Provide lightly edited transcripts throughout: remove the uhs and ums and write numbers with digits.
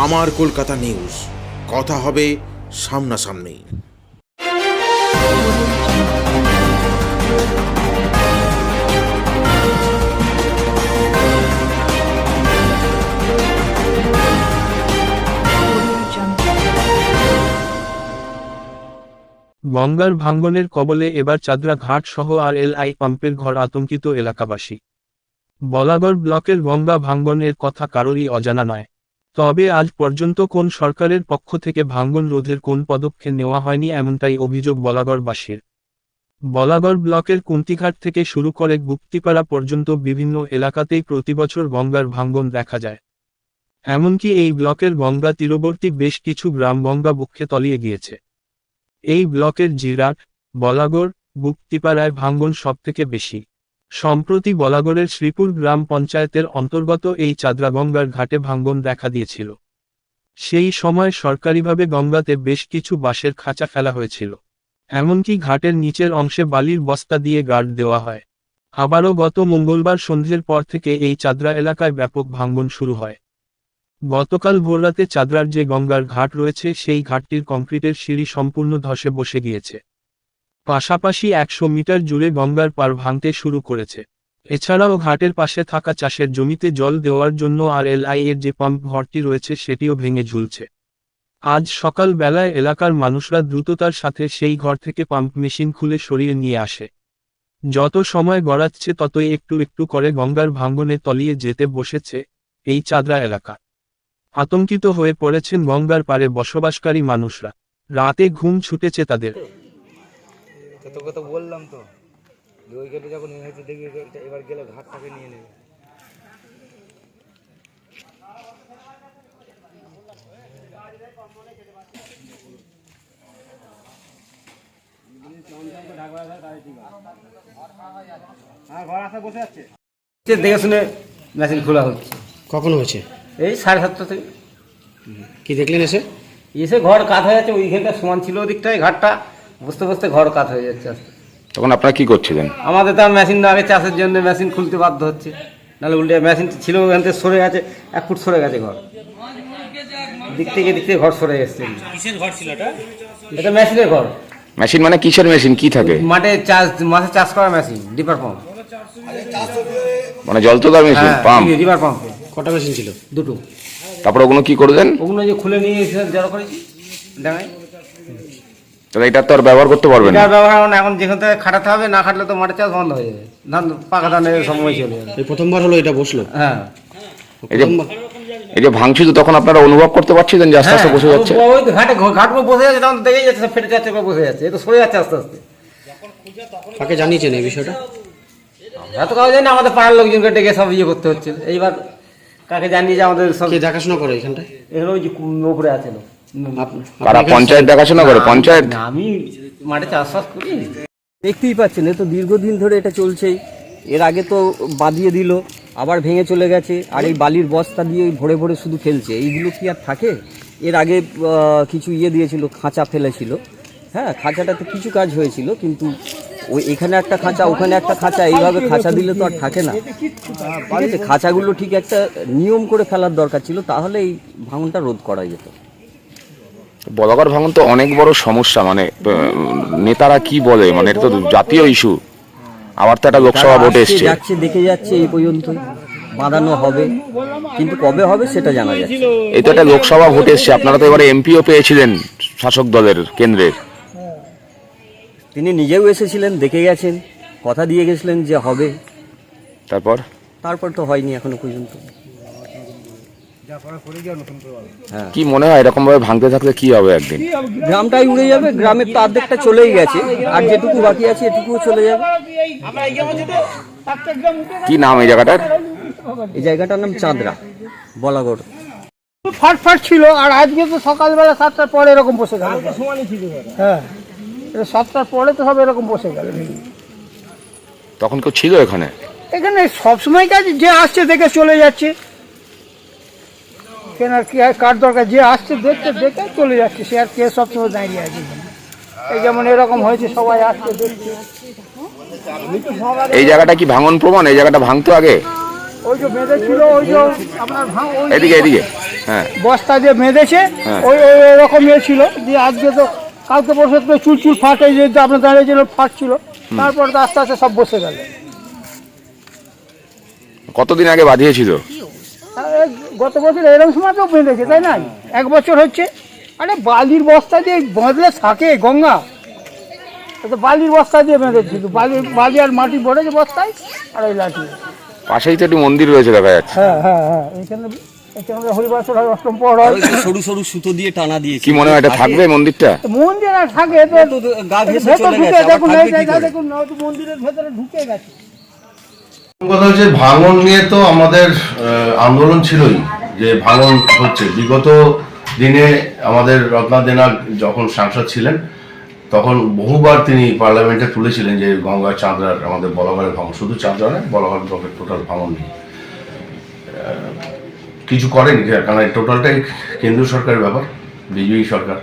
আমার কলকাতা নিউজ, কথা হবে সামনাসামনি। গঙ্গার ভাঙ্গনের কবলে এবার চাদরা ঘাট সহ RLI পাম্পের ঘর, আতঙ্কিত এলাকাবাসী। বলাগড় ব্লকের গঙ্গা ভাঙ্গনের কথা কারোরই অজানা নয়, তবে আজ পর্যন্ত কোন সরকারের পক্ষ থেকে ভাঙ্গন রোধের কোন পদক্ষেপ নেওয়া হয়নি, এমনটাই অভিযোগ বলাগড়বাসীর। বলাগড় ব্লকের কুন্তিঘাট থেকে শুরু করে গুপ্তিপাড়া পর্যন্ত বিভিন্ন এলাকাতেই প্রতিবছর গঙ্গার ভাঙ্গন দেখা যায়। এমনকি এই ব্লকের গঙ্গা তীরবর্তী বেশ কিছু গ্রাম গঙ্গা বক্ষে তলিয়ে গিয়েছে। এই ব্লকের জিরাট, বলাগড়, গুপ্তিপাড়ায় ভাঙ্গন সবথেকে বেশি। সম্প্রতি বলাগড়ের শ্রীপুর গ্রাম পঞ্চায়েতের অন্তর্গত এই চাদরা গঙ্গার ঘাটে ভাঙ্গন দেখা দিয়েছিল। সেই সময় সরকারিভাবে গঙ্গাতে বেশ কিছু বাঁশের খাঁচা ফেলা হয়েছিল, এমনকি ঘাটের নিচের অংশে বালির বস্তা দিয়ে গার্ড দেওয়া হয়। আবারও গত মঙ্গলবার সন্ধ্যের পর থেকে এই চাদরা এলাকায় ব্যাপক ভাঙ্গন শুরু হয়। গতকাল ভোররাতে চাদরার যে গঙ্গার ঘাট রয়েছে সেই ঘাটটির কংক্রিটের সিঁড়ি সম্পূর্ণ ধসে বসে গিয়েছে। পাশাপাশি 100 মিটার জুড়ে গঙ্গার পাড় ভাঙতে শুরু করেছে। এছাড়াও ঘাটের পাশে থাকা চাষের জমিতে জল দেওয়ার জন্য RLI এর যে পাম্প ঘরটি রয়েছে সেটিও ভেঙে ঝুলছে। আজ সকাল বেলায় এলাকার মানুষরা দ্রুততার সাথে সেই ঘর থেকে পাম্প মেশিন খুলে সরিয়ে নিয়ে আসে। যত সময় গড়াচ্ছে ততই একটু একটু করে গঙ্গার ভাঙ্গনে তলিয়ে যেতে বসেছে এই চাদরা এলাকা। আতঙ্কিত হয়ে পড়েছেন গঙ্গার পাড়ে বসবাসকারী মানুষরা। রাতে ঘুম ছুটেছে তাদের। তোকে তো বললাম তো ওই গেটে যখন হয়েছে দেখবি এবার গেলে ঘাটটাকে নিয়ে নেবে। দেখে শুনে মেশিন খোলা হচ্ছে। কখন হয়েছে? এই 7:30 থেকে। কি দেখলেন এসে? এসে ঘর কাত হয়ে যাচ্ছে, ওইখানটা সমান ছিল ওদিকটায় ঘাটটা, বুঝতে বুঝতে ঘর কাত হয়ে যাচ্ছে আস্তে। তখন আপনারা কি করছিলেন? আমাদের তো মেশিন আগে চাষের জন্য মেশিন খুলতে বাধ্য হচ্ছে, নাহলে উল্টে মেশিন ছিল ওখান থেকে সরে গেছে, 1 ফুট সরে গেছে ঘর, দিক থেকে ঘর সরে গেছে। কিসের ঘর ছিল এটা? এটা মেশিনের ঘর। মেশিন মানে কিসের মেশিন, কি থাকে? মাঠে চাষ করা মেশিন, ডিপার পাম্প, মানে জল তোলার মেশিন, পাম্প। ডিপার পাম্প। কটা মেশিন ছিল? 2টো। তারপর ওগুলো কি করলেন? ওগুলো যে খুলে নিয়ে এসে জড়ো করেছি ডাঙায়। তাহলে এটা তো আর ব্যবহার করতে পারবেন না। এটা ব্যবহার এখন যেখান থেকে খাটাতে হবে, না খাটলে তো মাঠে চাষ বন্ধ হয়ে যাবে, ধান পাকা ধানের সময় চলে যাবে। এই প্রথমবার হলো এটা বসলো? হ্যাঁ। এই যে ভাঙছি, তো তখন আপনারা অনুভব করতে পারছিলেন যে আস্তে আস্তে বসে যাচ্ছে? ওই ঘাটগুলো বসে যাচ্ছে, তখন দেখেই যাচ্ছে ফেটে যাচ্ছে, বসে যাচ্ছে, এটা সরে যাচ্ছে আস্তে আস্তে। কাকে জানিয়েছেন এই বিষয়টা? এত কাজ জানি না, আমাদের পাড়ার লোকজনকে ডেকে সব ইয়ে করতে হচ্ছে। এইবার কাকে জানিয়ে যে আমাদের সব কে দেখাশোনা করে এখানটায়? এগুলো ওই যে উপরে আছে লোক। কারা? পঞ্চায়েত দেখাশোনা করে? পঞ্চায়েত? না, আমি মাঠে চাষবাস করি। দেখতেই পাচ্ছেন, এ তো দীর্ঘদিন ধরে এটা চলছেই। এর আগে তো বাঁধিয়ে দিল, আবার ভেঙে চলে গেছে, আর এই বালির বস্তা দিয়ে ভরে ভরে শুধু ফেলছে। এইগুলো কি আর থাকে? এর আগে কিছু ইয়ে দিয়েছিল, খাঁচা ফেলেছিল। হ্যাঁ, খাঁচাটাতে কিছু কাজ হয়েছিল, কিন্তু ওই এখানে একটা খাঁচা, ওখানে একটা খাঁচা, এইভাবে খাঁচা দিলে তো আর থাকে না। ঠিক আছে, খাঁচাগুলো ঠিক একটা নিয়ম করে ফেলার দরকার ছিল, তাহলে এই ভাঙনটা রোধ করা যেত। বলাগড় ভাঙন তো অনেক বড় সমস্যা, মানে নেতারা কি বলে, মানে এটা তো জাতীয় ইস্যু। আবার তো একটা লোকসভা ভোট এসছে, যাচ্ছে দেখে যাচ্ছে, এই পর্যন্ত বাঁধানো হবে, কিন্তু কবে হবে সেটা জানা যাচ্ছে। এই তো একটা লোকসভা ভোট এসছে, আপনারা তো এবারে এমপিও পেয়েছিলেন শাসক দলের, কেন্দ্রের। তিনি নিজেও এসেছিলেন, দেখে গেছেন, কথা দিয়ে গেছিলেন যে হবে। তারপর তো হয়নি এখনো পর্যন্ত। কি মনে হয় এরকম ভাবে ভাঙতে থাকলে কি হবে? একদিন গ্রামটাই উড়ে যাবে, গ্রামের তো অর্ধেকটা চলেই গেছে, আর যেটুকু বাকি আছে এটুকুও চলে যাবে। কি নাম এই জায়গাটার? এই জায়গাটার নাম চাঁদরা, বলাগড়। ফাট ছিল, আর আজকে তো সকালবেলা 7টার পরে এরকম বসে গেল। হ্যাঁ, 7টার পরে তো সব এরকম বসে গেল। তখন কেউ ছিল এখানে? এখানে সবসময় কাজ, যে আসছে দেখে চলে যাচ্ছে, কেন আর কি কার দরকার, যে আসছে দেখতে দেখে চলে যাচ্ছে, সে আর কে সবসময় দাঁড়িয়ে আছে। এই যেমন এরকম হয়েছে, সবাই আসছে দেখছে। এই জায়গাটা কি ভাঙন প্রমাণ? এই জায়গাটা ভাঙতো আগে? ওই যে বেঁধে ছিল, ওই যে আপনার এদিকে হ্যাঁ। বস্তা দিয়ে বেঁধেছে, হ্যাঁ। ওই রকম ইয়ে ছিল। দিয়ে আজকে তো কালকে পরশু তো চুল ফাটে, যে আপনার দাঁড়িয়েছিল ফাটছিল, তারপর তো আস্তে আস্তে সব বসে গেল। কতদিন আগে বাঁধিয়েছিল? গত বছর এরকম সময় তো বেঁধেছে, তাই না? 1 বছর হচ্ছে। আরে বালির বস্তা দিয়ে বাঁধলে থাকে গঙ্গা, তো বালির বস্তা দিয়ে বেঁধেছে, শুধু বালি আর মাটি ভরেছে বস্তায়, আর ওই লাঠি। পাশেই তো একটি মন্দির রয়েছে দেখা যাচ্ছে। হ্যাঁ হ্যাঁ হ্যাঁ, এখানে হরিবাসর হয়, অষ্টম প্রহর হয়। সরু সরু সুতো দিয়ে টানা দিয়েছে। কি মনে হয় এটা থাকবে মন্দিরটা? মন্দির আর থাকে তো, গা ভেসে ভেতর চলে ঢুকে গেছে, আবার দেখুন, থাকবে এই কি জায়গা করে? দেখুন, নয়তো মন্দিরের ভেতরে ঢুকে গেছে। কথা হচ্ছে ভাঙন নিয়ে তো আমাদের আন্দোলন ছিলই, যে ভাঙন হচ্ছে। বিগত দিনে আমাদের রত্না দেনা যখন সাংসদ ছিলেন, তখন বহুবার তিনি পার্লামেন্টে তুলেছিলেন যে গঙ্গা চাঁদরার আমাদের বলাগড়ের ভাঙন, শুধু চাঁদরা নয়, বলাগড় ব্লকের টোটাল ভাঙন নিয়ে কিছু করেনি, কারণ এই টোটালটাই কেন্দ্রীয় সরকারের ব্যাপার, বিজেপি সরকার।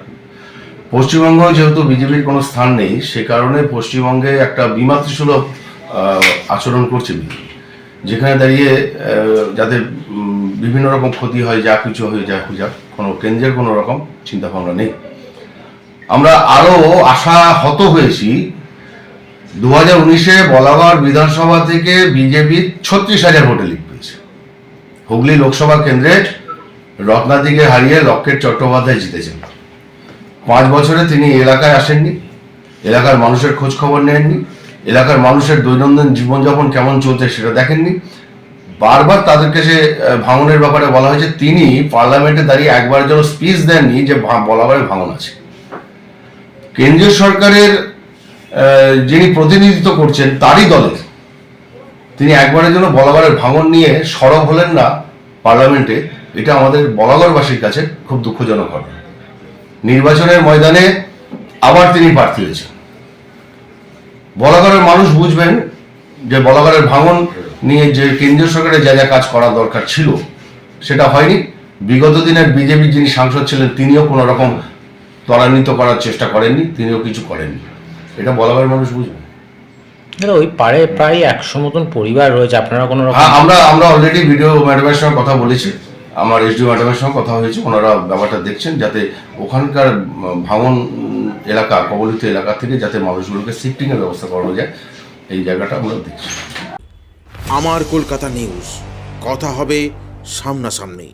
পশ্চিমবঙ্গ যেহেতু বিজেপির কোনো স্থান নেই, সে কারণে পশ্চিমবঙ্গে একটা বিমাতৃসুলভ আচরণ করছে বিজেপি, যেখানে দাঁড়িয়ে যাদের বিভিন্ন রকম ক্ষতি হয়, যা কিছু হয়ে যায়, কোনো কেন্দ্রের কোনো রকম চিন্তাভাবনা নেই। আমরা আরও আশাহত হয়েছি 2019-এ বলাগড় বিধানসভা থেকে বিজেপি 36,000 ভোটে লিড পেয়েছে। হুগলি লোকসভা কেন্দ্রে রত্নাদিকে হারিয়ে লকেট চট্টোপাধ্যায় জিতেছেন। 5 বছরে তিনি এলাকায় আসেননি, এলাকার মানুষের খোঁজ খবর নেননি, এলাকার মানুষের দৈনন্দিন জীবনযাপন কেমন চলছে সেটা দেখেননি। বারবার তাদেরকে সে ভাঙনের ব্যাপারে বলা হয়েছে, তিনি পার্লামেন্টে দাঁড়িয়ে একবার যেন স্পিচ দেননি যে বলাগড়ে ভাঙন আছে। কেন্দ্রীয় সরকারের যিনি প্রতিনিধিত্ব করছেন তারই দলের তিনি একবারের জন্য বলাগড়ের ভাঙন নিয়ে সরব হলেন না পার্লামেন্টে। এটা আমাদের বলাগড়বাসীর কাছে খুব দুঃখজনক ঘটনা। নির্বাচনের ময়দানে আবার তিনি প্রার্থী হয়েছেন। বলাগড়ের মানুষ বুঝবেন যে বলাগড়ের ভাঙন নিয়ে যে কেন্দ্রীয় সরকারের যা যা কাজ করা দরকার ছিল সেটা হয়নি। বিগত দিনের বিজেপির যিনি সাংসদ ছিলেন তিনিও কোনো রকম ত্বরান্বিত করার চেষ্টা করেননি, তিনিও কিছু করেননি। এটা বলাগড়ের মানুষ বুঝবেন। ওই পাড়ে প্রায় 100 মতন পরিবার রয়েছে, আপনারা কোনো রকম? আমরা অলরেডি ভিডিও ম্যাডামের সঙ্গে কথা বলেছি, আমার এসডিও ম্যাডামের সঙ্গে কথা হয়েছে, ওনারা ব্যাপারটা দেখছেন যাতে ওখানকার ভাঙন এলাকা, কবলিত এলাকা থেকে যাতে মানুষগুলোকে শিফটিংয়ের ব্যবস্থা করানো যায়, এই জায়গাটা আমরা দেখছি। আমার কলকাতা নিউজ, কথা হবে সামনাসামনি।